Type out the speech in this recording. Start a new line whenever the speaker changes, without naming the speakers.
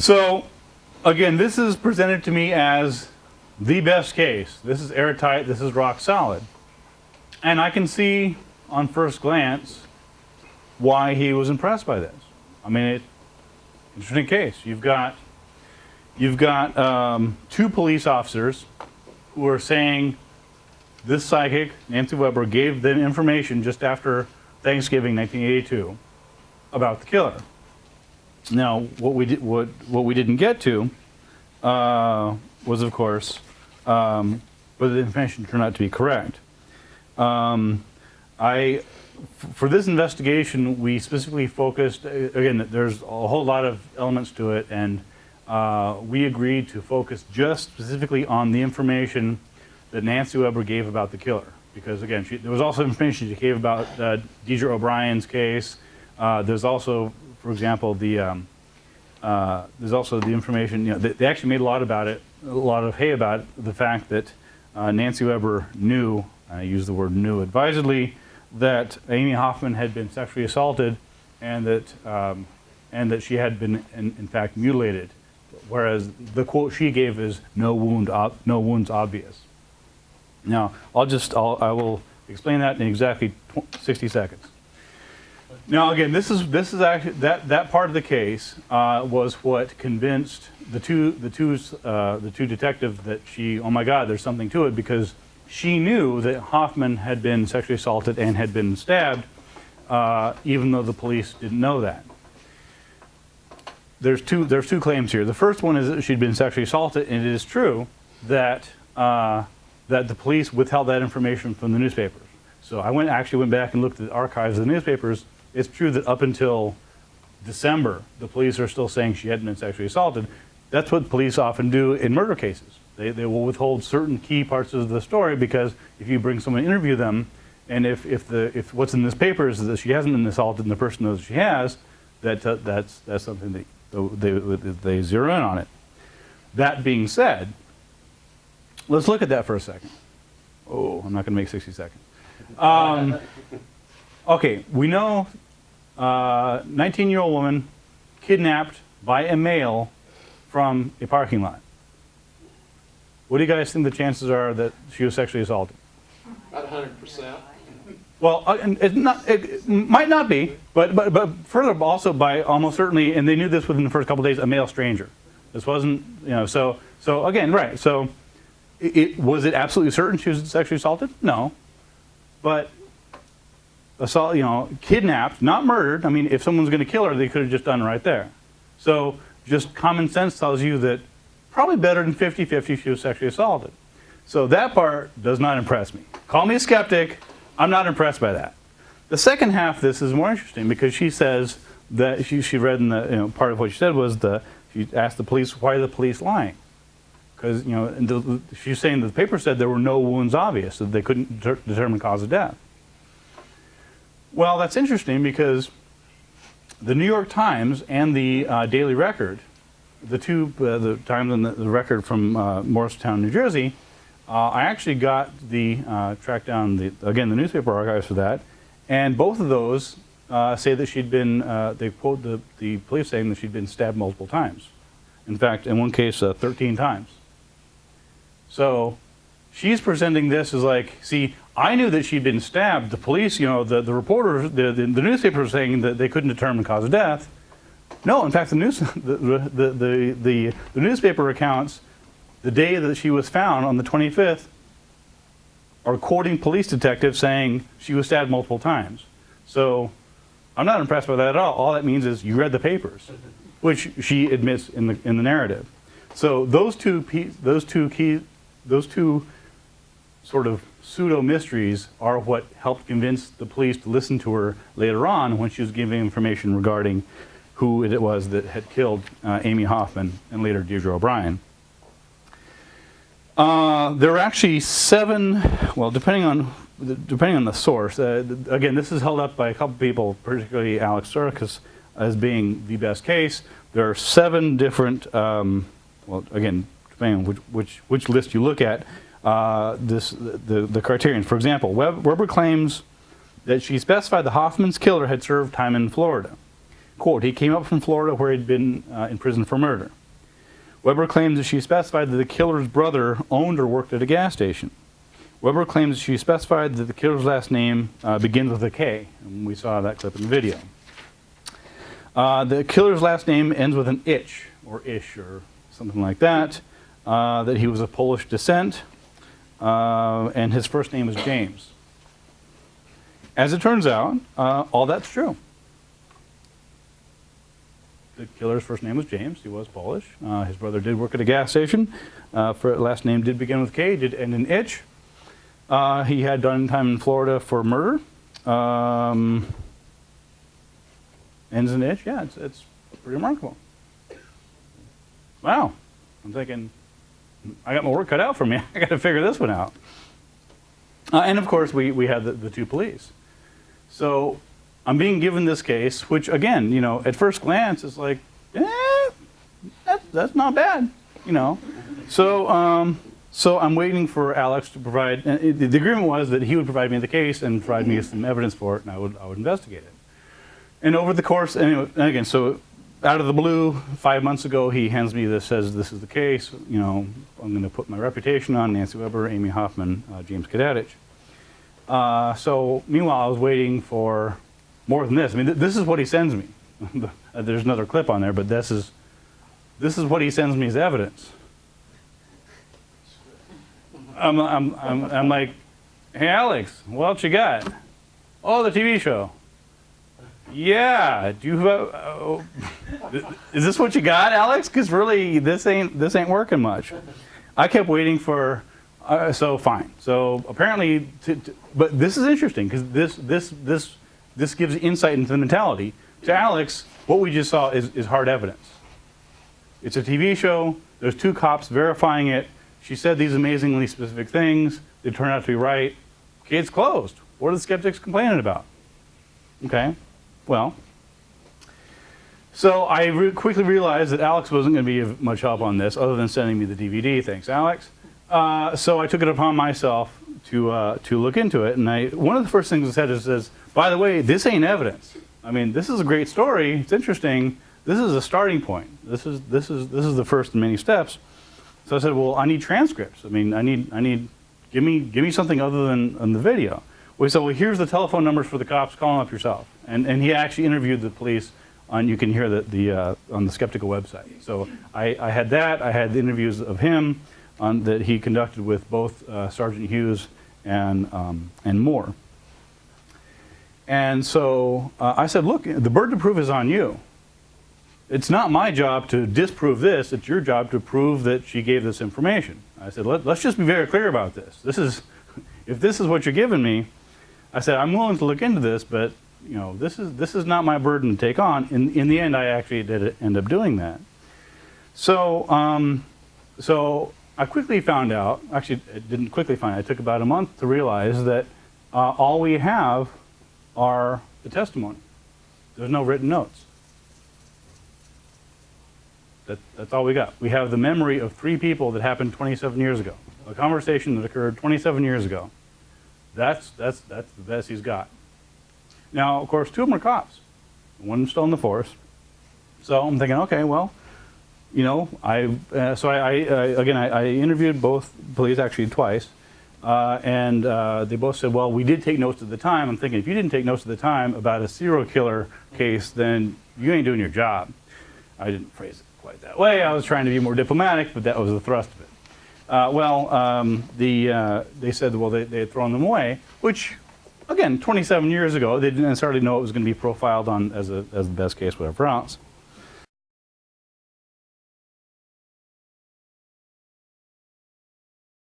So, again, this is presented to me as the best case. This is airtight. This is rock solid. And I can see on first glance why he was impressed by this. I mean, interesting case. You've got two police officers who are saying this psychic, Nancy Weber, gave them information just after Thanksgiving 1982 about the killer. Now, what we didn't get to was, of course, whether the information turned out to be correct. For this investigation, we specifically focused, again, there's a whole lot of elements to it, and we agreed to focus just specifically on the information that Nancy Weber gave about the killer. Because, again, there was also information she gave about Deidre O'Brien's case. There's also, for example, there's also the information, they actually made a lot of hay about it, the fact that Nancy Weber knew, I use the word knew advisedly, that Amy Hoffman had been sexually assaulted and that she had been, in fact, mutilated. Whereas the quote she gave is, no wounds obvious. Now, I will explain that in exactly 60 seconds. Now, again, this is actually that part of the case was what convinced the two detectives that oh my God, there's something to it, because she knew that Hoffman had been sexually assaulted and had been stabbed, even though the police didn't know that. There's two claims here. The first one is that she'd been sexually assaulted, and it is true that that the police withheld that information from the newspapers. So I actually went back and looked at the archives of the newspapers. It's true that up until December, the police are still saying she hadn't been sexually assaulted. That's what police often do in murder cases. They will withhold certain key parts of the story, because if you bring someone to interview them, and if what's in this paper is that she hasn't been assaulted and the person knows she has, that's something that they zero in on it. That being said, let's look at that for a second. Oh, I'm not going to make 60 seconds. Okay, we know 19-year-old woman kidnapped by a male from a parking lot. What do you guys think the chances are that she was sexually assaulted?
About 100%.
Well, it might not be, but further also by almost certainly, and they knew this within the first couple of days, a male stranger. This wasn't, so again, right. So was it absolutely certain she was sexually assaulted? No. But assault, kidnapped, not murdered. I mean, if someone's going to kill her, they could have just done it right there. So just common sense tells you that probably better than 50-50 she was sexually assaulted. So that part does not impress me. Call me a skeptic. I'm not impressed by that. The second half of this is more interesting, because she says that she read in the, part of what she said was she asked the police, why are the police lying? Because, she's saying that the paper said there were no wounds obvious, so they couldn't determine cause of death. Well, that's interesting, because the New York Times and the Daily Record, the Times and the Record from Morristown, New Jersey, I actually got tracked down the newspaper archives for that, and both of those say that she'd been, they quote the police saying that she'd been stabbed multiple times. In fact, in one case, 13 times. So she's presenting this as like, see, I knew that she'd been stabbed. The police, the reporters, the newspapers were saying that they couldn't determine cause of death. No, in fact, the newspaper accounts, the day that she was found on the 25th, are quoting police detectives saying she was stabbed multiple times. So I'm not impressed by that at all. All that means is you read the papers, which she admits in the narrative. So those two sort of pseudo mysteries are what helped convince the police to listen to her later on when she was giving information regarding who it was that had killed Amy Hoffman and later Deidre O'Brien. There were actually 7, well, depending on the source. Again, this is held up by a couple people, particularly Alex Sturkis, as being the best case. There are 7 different, well, again, depending on which list you look at, the criterion. For example, Weber claims that she specified the Hoffman's killer had served time in Florida. quote, he came up from Florida where he'd been in prison for murder. Weber claims that she specified that the killer's brother owned or worked at a gas station. Weber claims that she specified that the killer's last name begins with a K, and we saw that clip in the video. The killer's last name ends with an itch, or ish, or something like that, that he was of Polish descent, and his first name was James. As it turns out, all that's true. The killer's first name was James. He was Polish. His brother did work at a gas station. Last name did begin with K, did end in itch. He had done time in Florida for murder. Ends in itch. Yeah, it's pretty remarkable. Wow. I'm thinking, I got my work cut out for me. I got to figure this one out. And of course, we had the two police. So I'm being given this case, which again, you know, at first glance is like, that's not bad, you know. So so I'm waiting for Alex to provide. The agreement was that he would provide me the case and provide me some evidence for it, and I would investigate it. And over the course, anyway, again, so out of the blue, 5 months ago, he hands me this, says this is the case. You know, I'm going to put my reputation on Nancy Weber, Amy Hoffman, James Kadadich. So meanwhile, I was waiting for more than this. I mean, this is what he sends me. There's another clip on there, but this is what he sends me as evidence. I'm like, hey Alex, what else you got? Oh, the TV show. Yeah. Do you is this what you got, Alex? Because really, this ain't working much. I kept waiting for. So fine. So apparently, but this is interesting because this gives insight into the mentality. To Alex, what we just saw is hard evidence. It's a TV show. There's two cops verifying it. She said these amazingly specific things. They turn out to be right. Case closed. What are the skeptics complaining about? Okay. Well, so I quickly realized that Alex wasn't going to be of much help on this, other than sending me the DVD. Thanks, Alex. So I took it upon myself to look into it, and one of the first things I said is, by the way, this ain't evidence. I mean, this is a great story. It's interesting. This is a starting point. This is the first in many steps. So I said, well, I need transcripts. I mean, I need give me something other than the video. Well, he said, well, here's the telephone numbers for the cops. Call them up yourself. And he actually interviewed the police. You can hear on the Skeptical website. So I had that. I had the interviews of him that he conducted with both Sergeant Hughes and Moore. And so I said, look, the burden of proof is on you. It's not my job to disprove this. It's your job to prove that she gave this information. I said, let's just be very clear about this. If this is what you're giving me, I said, I'm willing to look into this, but you know, this is not my burden to take on. In the end, I actually did end up doing that. So I quickly found out, actually it didn't quickly find out, it took about a month to realize that all we have are the testimony. There's no written notes. That's all we got. We have the memory of 3 people that happened 27 years ago. A conversation that occurred 27 years ago. That's the best he's got. Now, of course, 2 of them are cops. One's still in the force. So I'm thinking, okay, well, you know, I interviewed both police actually twice, and they both said, well, we did take notes at the time. I'm thinking, if you didn't take notes at the time about a serial killer case, then you ain't doing your job. I didn't phrase it quite that way. I was trying to be more diplomatic, but that was the thrust of it. They said, well, they had thrown them away, which, again, 27 years ago, they didn't necessarily know it was going to be profiled on as the best case, whatever else.